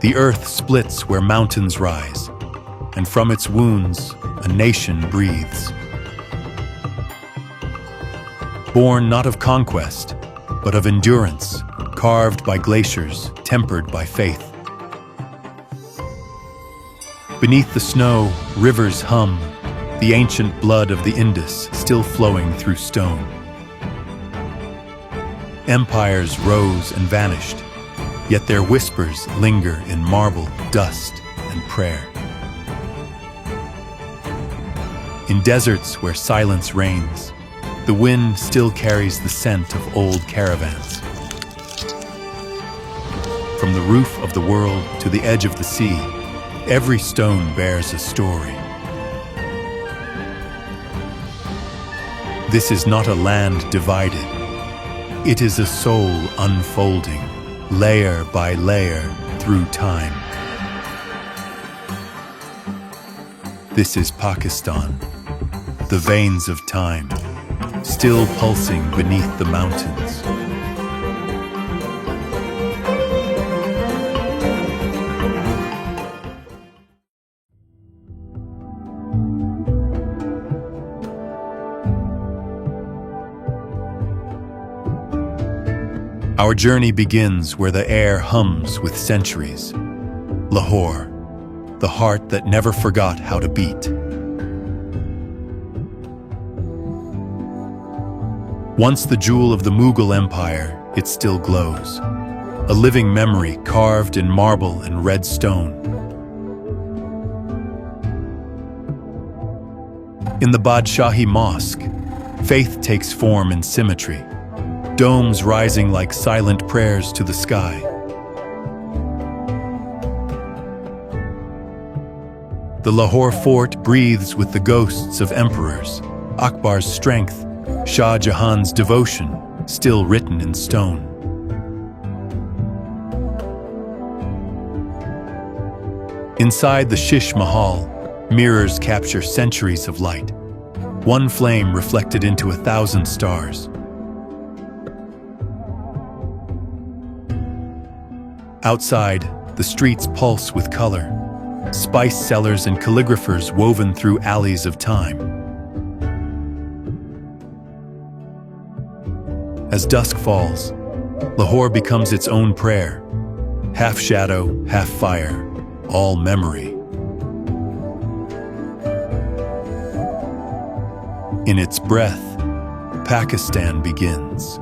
The earth splits where mountains rise, and from its wounds a nation breathes. Born not of conquest, but of endurance, carved by glaciers, tempered by faith. Beneath the snow, rivers hum, the ancient blood of the Indus still flowing through stone. Empires rose and vanished, yet their whispers linger in marble, dust, and prayer. In deserts where silence reigns, the wind still carries the scent of old caravans. From the roof of the world to the edge of the sea, every stone bears a story. This is not a land divided. It is a soul unfolding, layer by layer through time. This is Pakistan, the veins of time, still pulsing beneath the mountains. Our journey begins where the air hums with centuries. Lahore, the heart that never forgot how to beat. Once the jewel of the Mughal Empire, it still glows. A living memory carved in marble and red stone. In the Badshahi Mosque, faith takes form in symmetry. Domes rising like silent prayers to the sky. The Lahore fort breathes with the ghosts of emperors, Akbar's strength, Shah Jahan's devotion, still written in stone. Inside the Shish Mahal, mirrors capture centuries of light, one flame reflected into 1,000 stars. Outside, the streets pulse with color, spice sellers and calligraphers woven through alleys of time. As dusk falls, Lahore becomes its own prayer, half shadow, half fire, all memory. In its breath, Pakistan begins.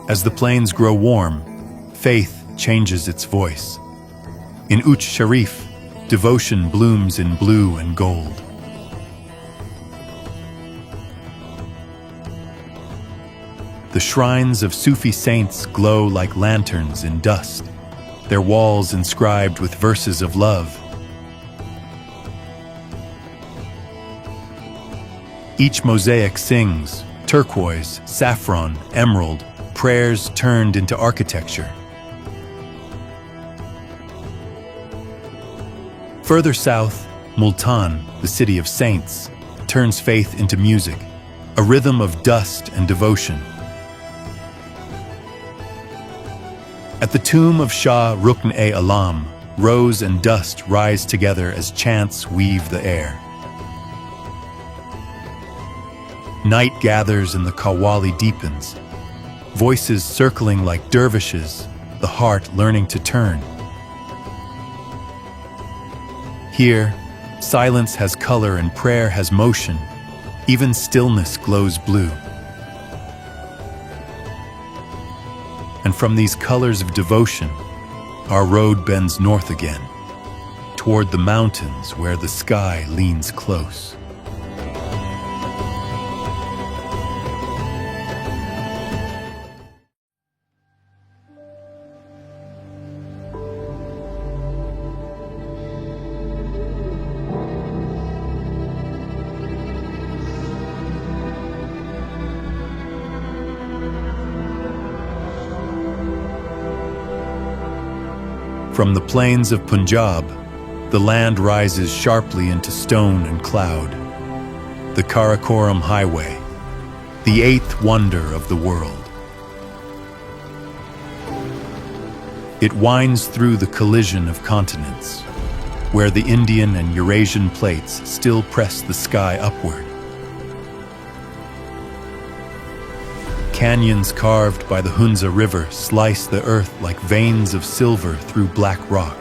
As the plains grow warm, faith changes its voice. In Uch Sharif, devotion blooms in blue and gold. The shrines of Sufi saints glow like lanterns in dust, their walls inscribed with verses of love. Each mosaic sings, turquoise, saffron, emerald, prayers turned into architecture. Further south, Multan, the city of saints, turns faith into music, a rhythm of dust and devotion. At the tomb of Shah Rukn-e-Alam, rose and dust rise together as chants weave the air. Night gathers and the Qawwali deepens, voices circling like dervishes, the heart learning to turn. Here, silence has color and prayer has motion. Even stillness glows blue. And from these colors of devotion, our road bends north again, toward the mountains where the sky leans close. From the plains of Punjab, the land rises sharply into stone and cloud. The Karakoram Highway, the eighth wonder of the world. It winds through the collision of continents, where the Indian and Eurasian plates still press the sky upward. Canyons carved by the Hunza River slice the earth like veins of silver through black rock.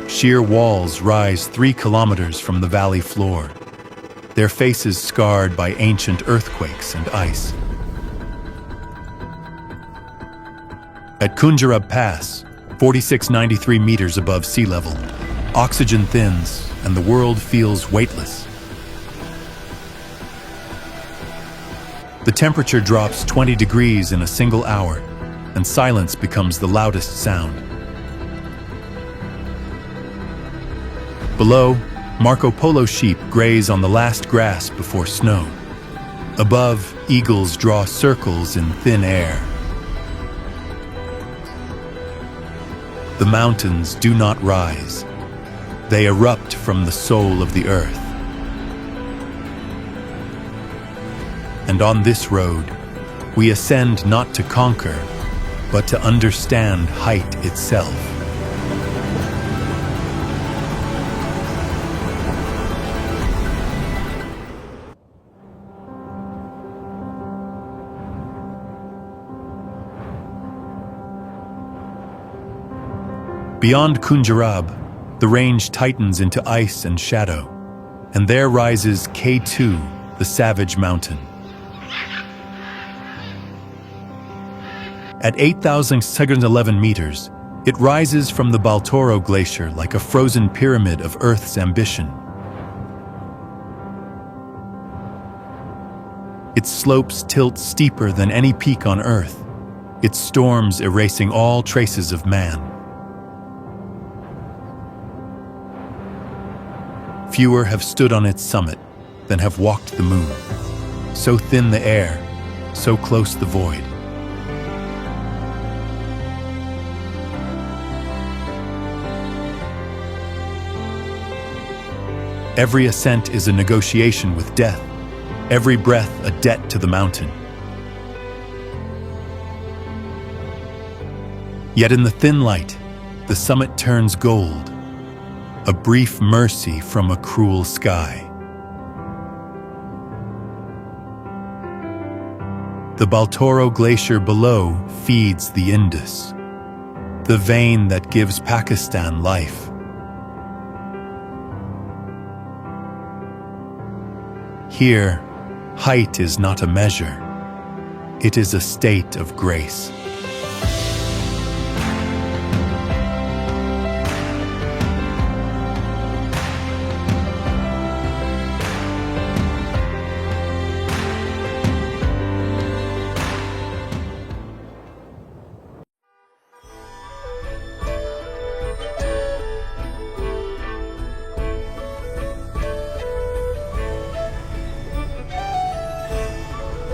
Sheer walls rise 3 kilometers from the valley floor, their faces scarred by ancient earthquakes and ice. At Khunjerab Pass, 4693 meters above sea level, oxygen thins and the world feels weightless. The temperature drops 20 degrees in a single hour, and silence becomes the loudest sound. Below, Marco Polo sheep graze on the last grass before snow. Above, eagles draw circles in thin air. The mountains do not rise. They erupt from the soul of the earth. And on this road, we ascend not to conquer, but to understand height itself. Beyond Khunjerab, the range tightens into ice and shadow, and there rises K2, the Savage Mountain. At 8,611 meters, it rises from the Baltoro Glacier like a frozen pyramid of Earth's ambition. Its slopes tilt steeper than any peak on Earth, its storms erasing all traces of man. Fewer have stood on its summit than have walked the moon. So thin the air, so close the void. Every ascent is a negotiation with death, every breath a debt to the mountain. Yet in the thin light, the summit turns gold, a brief mercy from a cruel sky. The Baltoro Glacier below feeds the Indus, the vein that gives Pakistan life. Here, height is not a measure, it is a state of grace.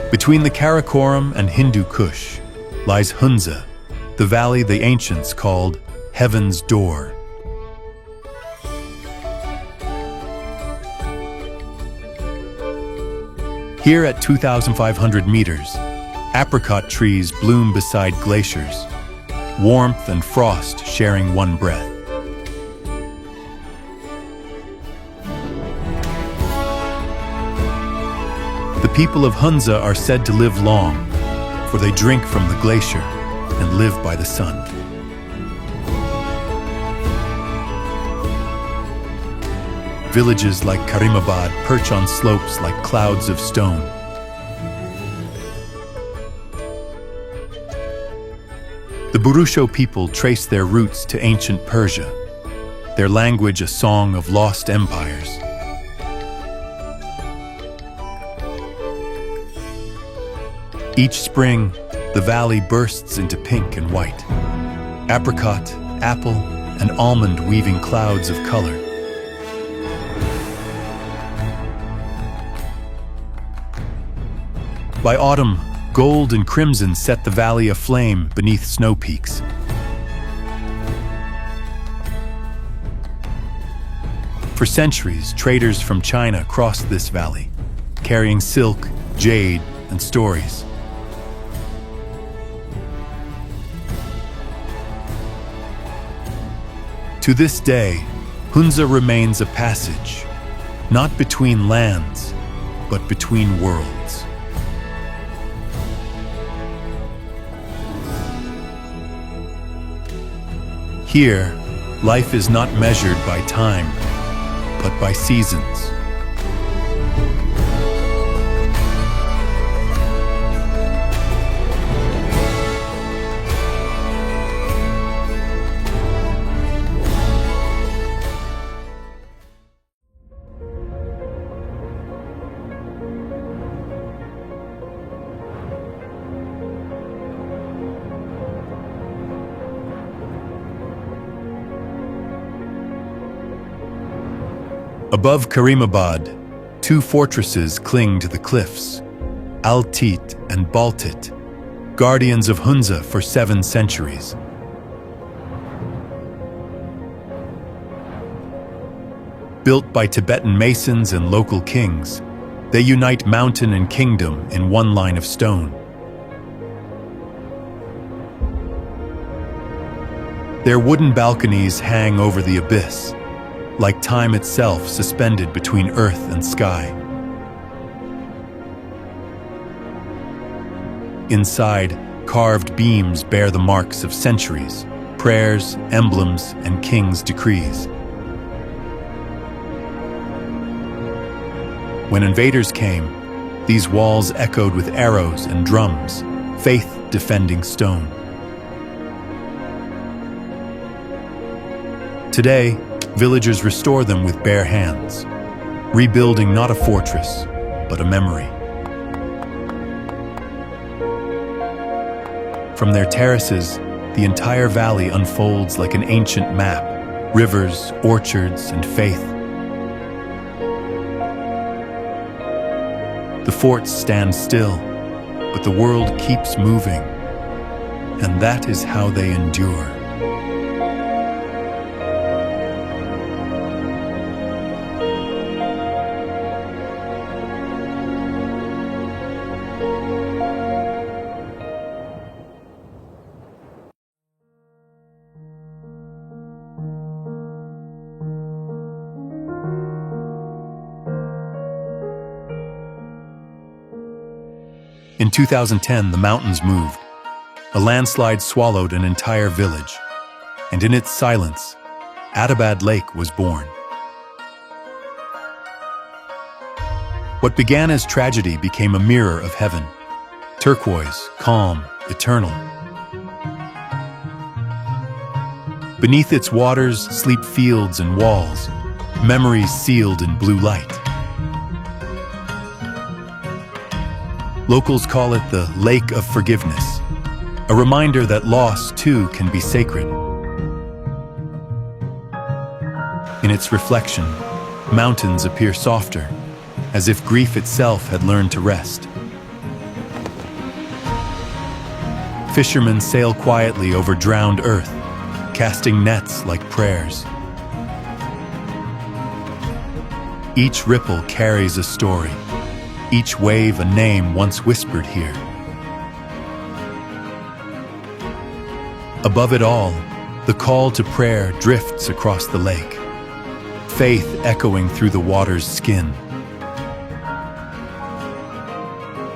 Between the Karakoram and Hindu Kush lies Hunza, the valley the ancients called Heaven's Door. Here at 2,500 meters, apricot trees bloom beside glaciers, warmth and frost sharing one breath. The people of Hunza are said to live long, for they drink from the glacier and live by the sun. Villages like Karimabad perch on slopes like clouds of stone. The Burusho people trace their roots to ancient Persia, their language a song of lost empires. Each spring, the valley bursts into pink and white, apricot, apple, and almond weaving clouds of color. By autumn, Gold and crimson set the valley aflame beneath snow peaks. For centuries, traders from China crossed this valley, carrying silk, jade, and stories. To this day, Hunza remains a passage, not between lands, but between worlds. Here, life is not measured by time, but by seasons. Above Karimabad, two fortresses cling to the cliffs, Al-Tit and Baltit, guardians of Hunza for 7 centuries. Built by Tibetan masons and local kings, they unite mountain and kingdom in one line of stone. Their wooden balconies hang over the abyss, like time itself suspended between earth and sky. Inside, carved beams bear the marks of centuries, prayers, emblems, and kings' decrees. When invaders came, these walls echoed with arrows and drums, faith defending stone. Today, villagers restore them with bare hands, rebuilding not a fortress, but a memory. From their terraces, the entire valley unfolds like an ancient map, rivers, orchards, and faith. The forts stand still, but the world keeps moving, and that is how they endure. In 2010, the mountains moved. A landslide swallowed an entire village, and in its silence, Atabad Lake was born. What began as tragedy became a mirror of heaven, turquoise, calm, eternal. Beneath its waters sleep fields and walls, memories sealed in blue light. Locals call it the Lake of Forgiveness, a reminder that loss, too, can be sacred. In its reflection, mountains appear softer, as if grief itself had learned to rest. Fishermen sail quietly over drowned earth, casting nets like prayers. Each ripple carries a story, each wave a name once whispered here. Above it all, the call to prayer drifts across the lake, faith echoing through the water's skin.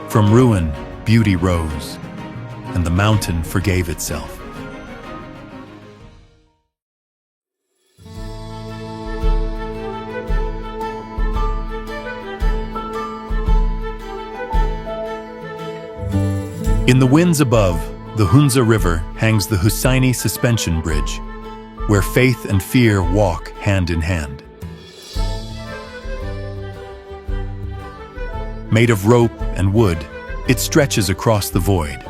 From ruin, beauty rose, and the mountain forgave itself. In the winds above, the Hunza River hangs the Hussaini Suspension Bridge, where faith and fear walk hand in hand. Made of rope and wood, it stretches across the void,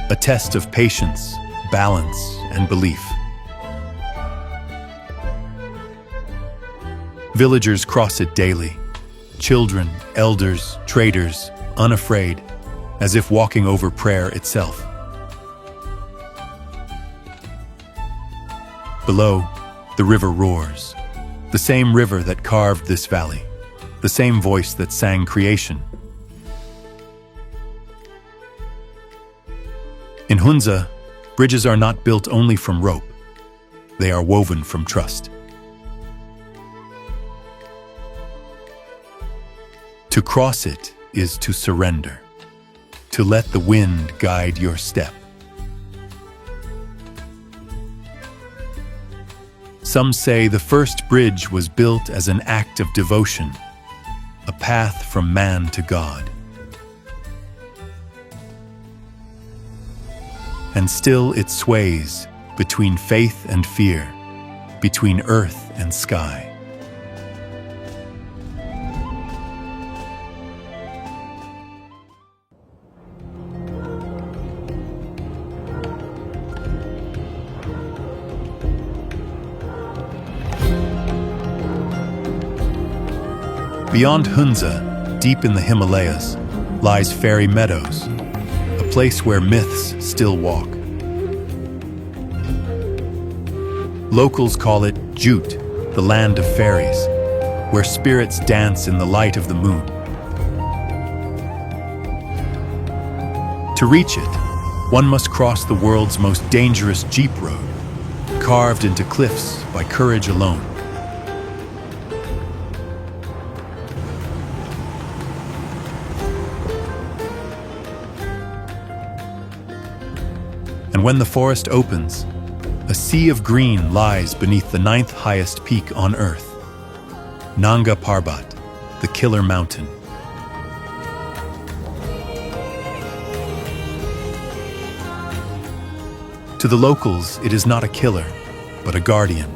a test of patience, balance, and belief. Villagers cross it daily, children, elders, traders, unafraid, as if walking over prayer itself. Below, the river roars, the same river that carved this valley, the same voice that sang creation. In Hunza, bridges are not built only from rope, they are woven from trust. To cross it is to surrender, to let the wind guide your step. Some say the first bridge was built as an act of devotion, a path from man to God. And still it sways between faith and fear, between earth and sky. Beyond Hunza, deep in the Himalayas, lies Fairy Meadows, a place where myths still walk. Locals call it Jute, the land of fairies, where spirits dance in the light of the moon. To reach it, one must cross the world's most dangerous jeep road, carved into cliffs by courage alone. And when the forest opens, a sea of green lies beneath the 9th highest peak on Earth, Nanga Parbat, the Killer Mountain. To the locals, it is not a killer, but a guardian,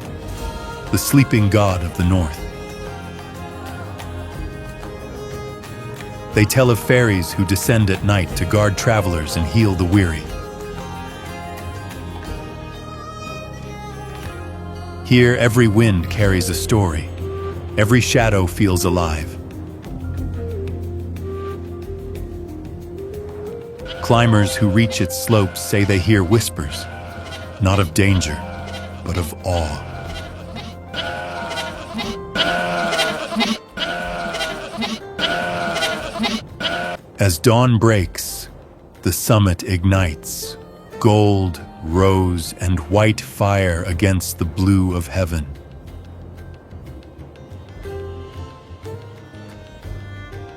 the sleeping god of the north. They tell of fairies who descend at night to guard travelers and heal the weary. Here, every wind carries a story. Every shadow feels alive. Climbers who reach its slopes say they hear whispers, not of danger, but of awe. As dawn breaks, the summit ignites, gold, rose, and white fire against the blue of heaven.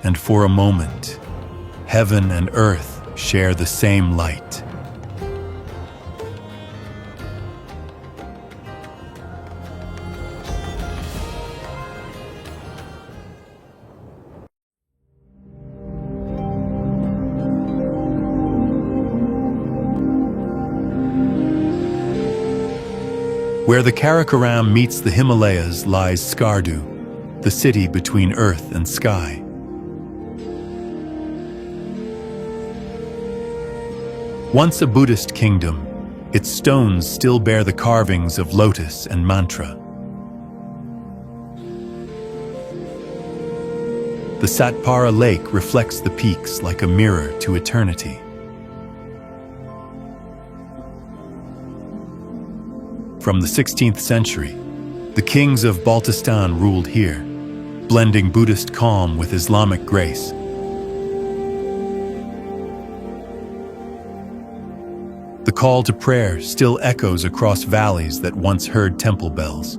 And for a moment, heaven and earth share the same light. Where the Karakoram meets the Himalayas lies Skardu, the city between earth and sky. Once a Buddhist kingdom, its stones still bear the carvings of lotus and mantra. The Satpara Lake reflects the peaks like a mirror to eternity. From the 16th century, the kings of Baltistan ruled here, blending Buddhist calm with Islamic grace. The call to prayer still echoes across valleys that once heard temple bells.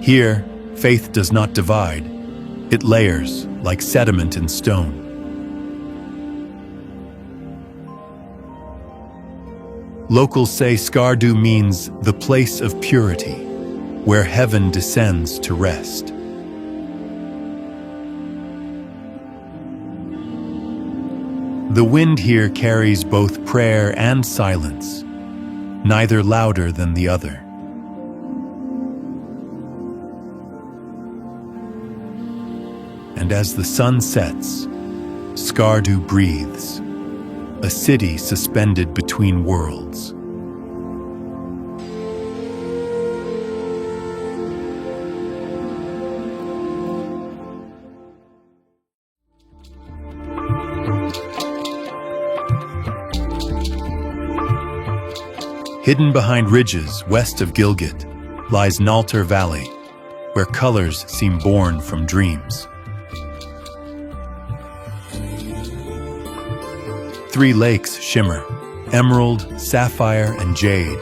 Here, faith does not divide, it layers like sediment in stone. Locals say Skardu means the place of purity, where heaven descends to rest. The wind here carries both prayer and silence, neither louder than the other. And as the sun sets, Skardu breathes, a city suspended between worlds. Hidden behind ridges west of Gilgit lies Naltar Valley, where colors seem born from dreams. 3 lakes shimmer, emerald, sapphire, and jade,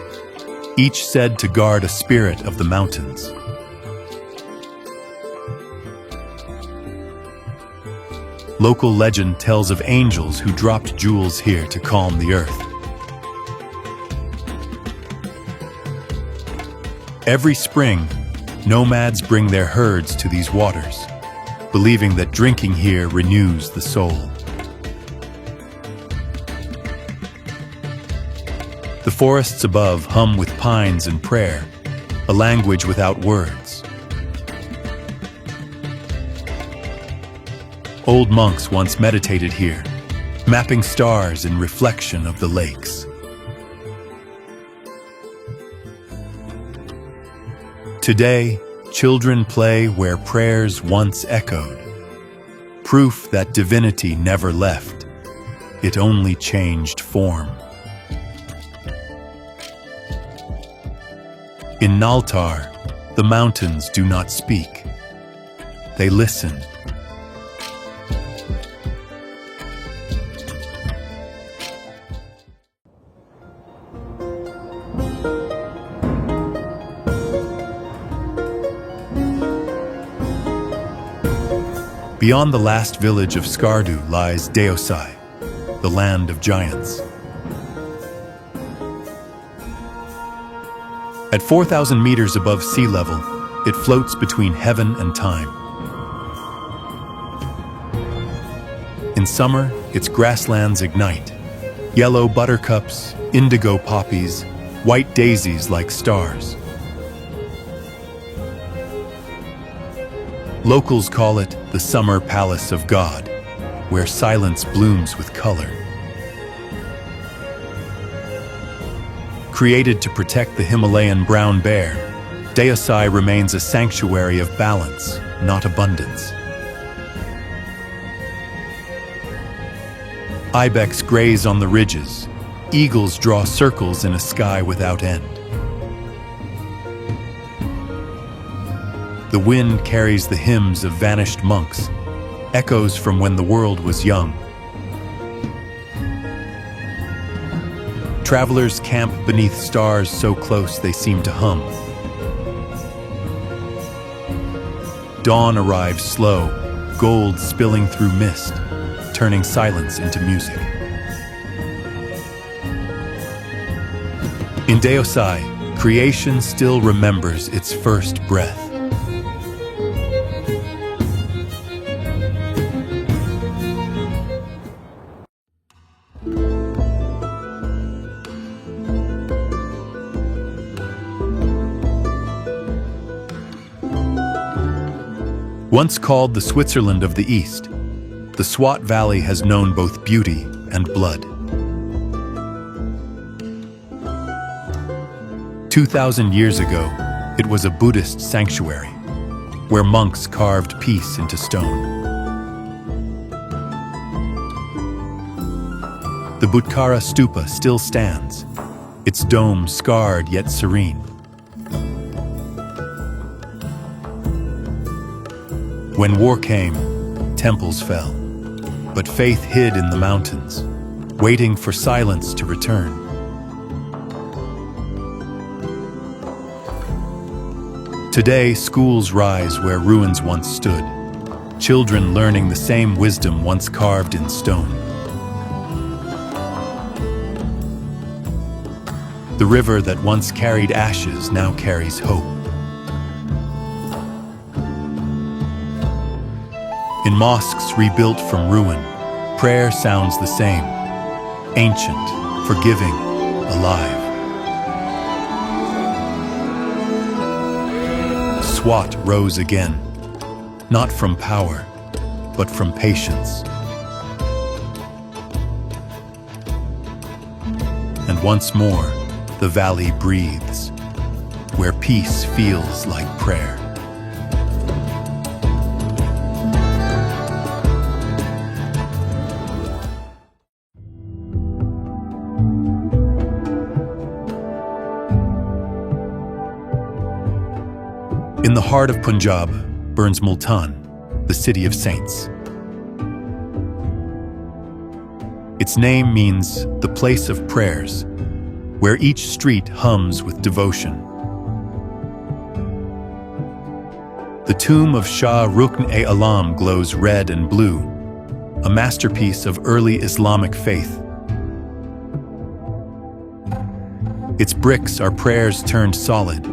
each said to guard a spirit of the mountains. Local legend tells of angels who dropped jewels here to calm the earth. Every spring, nomads bring their herds to these waters, believing that drinking here renews the soul. The forests above hum with pines and prayer, a language without words. Old monks once meditated here, mapping stars in reflection of the lakes. Today, children play where prayers once echoed, proof that divinity never left, it only changed form. In Naltar, the mountains do not speak, they listen. Beyond the last village of Skardu lies Deosai, the land of giants. At 4,000 meters above sea level, it floats between heaven and time. In summer, its grasslands ignite. Yellow buttercups, indigo poppies, white daisies like stars. Locals call it the Summer Palace of God, where silence blooms with color. Created to protect the Himalayan brown bear, Deosai remains a sanctuary of balance, not abundance. Ibex graze on the ridges. Eagles draw circles in a sky without end. The wind carries the hymns of vanished monks, echoes from when the world was young. Travelers camp beneath stars so close they seem to hum. Dawn arrives slow, gold spilling through mist, turning silence into music. In Deosai, creation still remembers its first breath. Once called the Switzerland of the East, the Swat Valley has known both beauty and blood. 2,000 years ago, it was a Buddhist sanctuary, where monks carved peace into stone. The Butkara Stupa still stands, its dome scarred yet serene. When war came, temples fell, but faith hid in the mountains, waiting for silence to return. Today, schools rise where ruins once stood, children learning the same wisdom once carved in stone. The river that once carried ashes now carries hope. In mosques rebuilt from ruin, prayer sounds the same, ancient, forgiving, alive. Swat rose again, not from power, but from patience. And once more, the valley breathes, where peace feels like prayer. the heart of Punjab burns Multan, the city of saints. Its name means the place of prayers, where each street hums with devotion. The tomb of Shah Rukn-e-Alam glows red and blue, a masterpiece of early Islamic faith. Its bricks are prayers turned solid,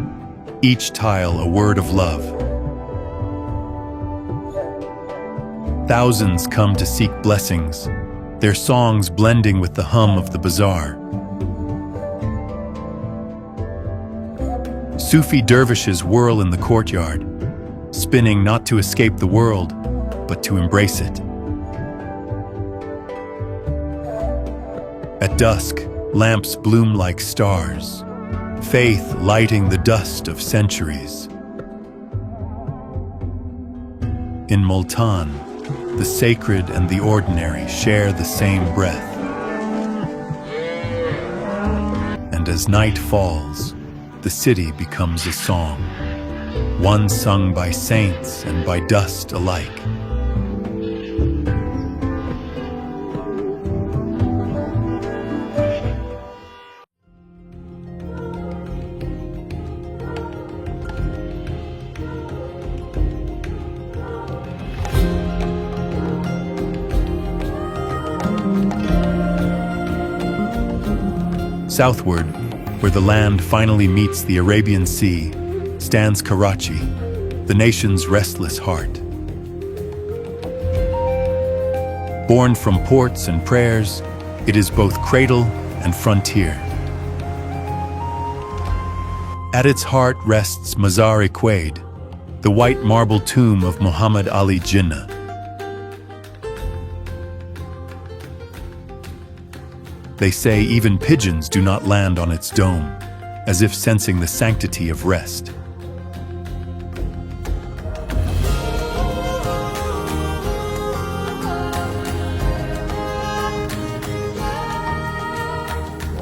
each tile a word of love. Thousands come to seek blessings, their songs blending with the hum of the bazaar. Sufi dervishes whirl in the courtyard, spinning not to escape the world, but to embrace it. At dusk, lamps bloom like stars, faith lighting the dust of centuries. In Multan, the sacred and the ordinary share the same breath. And as night falls, the city becomes a song, one sung by saints and by dust alike. Southward, where the land finally meets the Arabian Sea, stands Karachi, the nation's restless heart. Born from ports and prayers, it is both cradle and frontier. At its heart rests Mazar-e-Quaid, the white marble tomb of Muhammad Ali Jinnah. They say even pigeons do not land on its dome, as if sensing the sanctity of rest.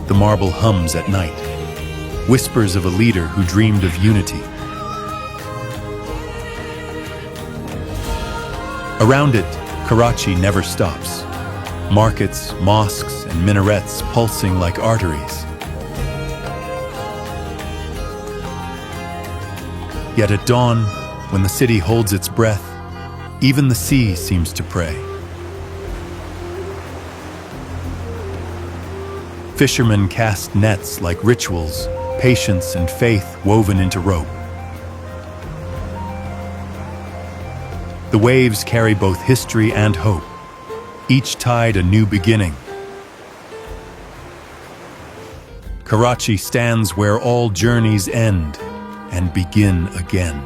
The marble hums at night, whispers of a leader who dreamed of unity. Around it, Karachi never stops. Markets, mosques, and minarets pulsing like arteries. Yet at dawn, when the city holds its breath, even the sea seems to pray. Fishermen cast nets like rituals, patience and faith woven into rope. The waves carry both history and hope, each tide a new beginning. Karachi stands where all journeys end and begin again.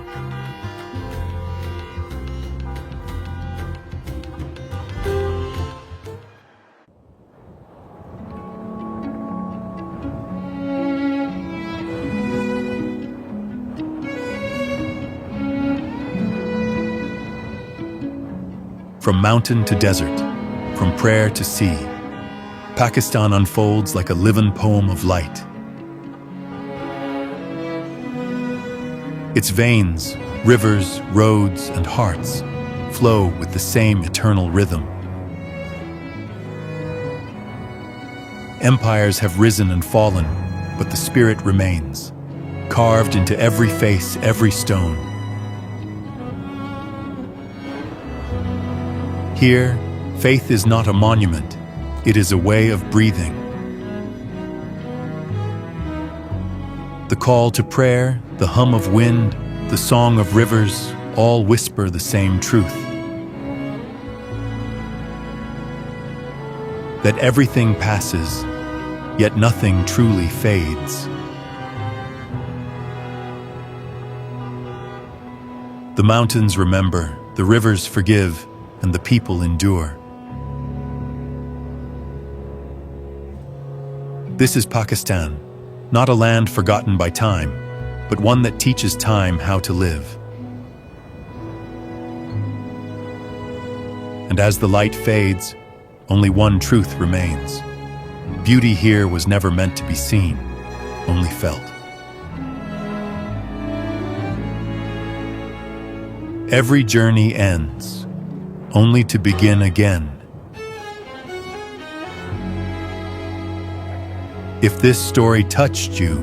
From mountain to desert, from prayer to sea, Pakistan unfolds like a living poem of light. Its veins, rivers, roads, and hearts flow with the same eternal rhythm. Empires have risen and fallen, but the spirit remains, carved into every face, every stone. Here, faith is not a monument, it is a way of breathing. The call to prayer, the hum of wind, the song of rivers, all whisper the same truth. That everything passes, yet nothing truly fades. The mountains remember, the rivers forgive, and the people endure. This is Pakistan, not a land forgotten by time, but one that teaches time how to live. And as the light fades, only one truth remains. Beauty here was never meant to be seen, only felt. Every journey ends, only to begin again. If this story touched you,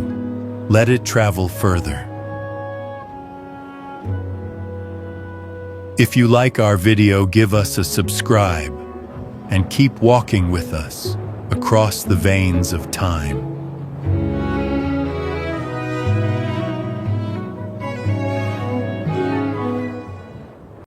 let it travel further. If you like our video, give us a subscribe and keep walking with us across the veins of time.